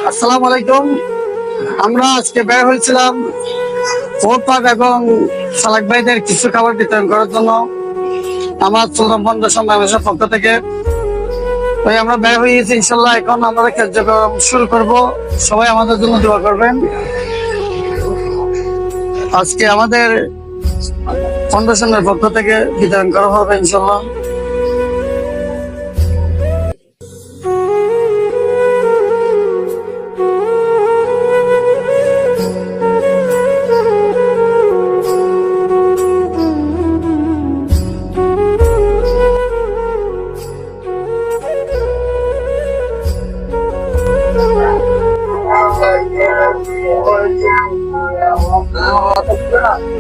আসসালামু আলাইকুম। আমরা আজকে বের হয়েছিলাম ওপাক এবং সালাক ভাইদের কিছু খাবার বিতরণ করার জন্য আমার সুলতান ফাউন্ডেশন বাংলাদেশের পক্ষ থেকে। তাই আমরা বের হয়ে গেছি, ইনশাল্লাহ এখন আমাদের কার্যক্রম শুরু করব। সবাই আমাদের জন্য দোয়া করবেন। আজকে আমাদের ফাউন্ডেশনের পক্ষ থেকে বিতরণ করা হবে ইনশাল্লাহ।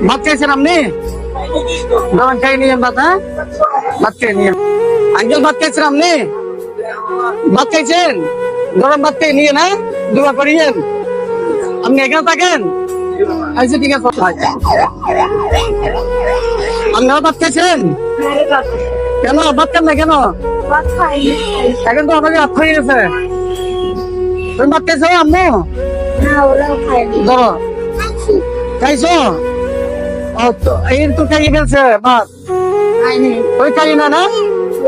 ভাত খাইছেন আপনি? গরম খাই নিয়ে ভাত, হ্যাঁ ভাত খাই নিয়ে। আঙ্কেল ভাত খাইছেন আপনি? ভাত খাইছেন? গরম ভাত খাই নিয়ে না দোয়া করিয়েন। আপনি এখানে থাকেন? আচ্ছা ঠিক আছে। আপনারা ভাত খাইছেন? কেন ভাত খান না কেন? এখন তো আমাকে ভাত খাই গেছে। তুমি ভাত খাইছো আম্মু? ধরো খাইছো? এই তো খাইয়ে ফেলছে ভাত। ওই খাই না না,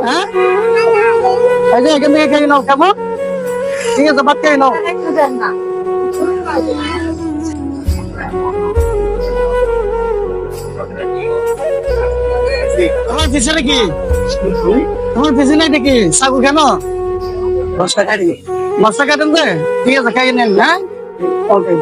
হ্যাঁ এই যে এখান থেকে খাই নাও। কেমন ঠিক আছে, ভাত খাই নাও। তোমার পিছনে কি? তোমার পিছনে নাকি সাগু? কেন বস্তা কাটেন যে? ঠিক আছে খাইয়ে নেন। হ্যাঁ ওকে।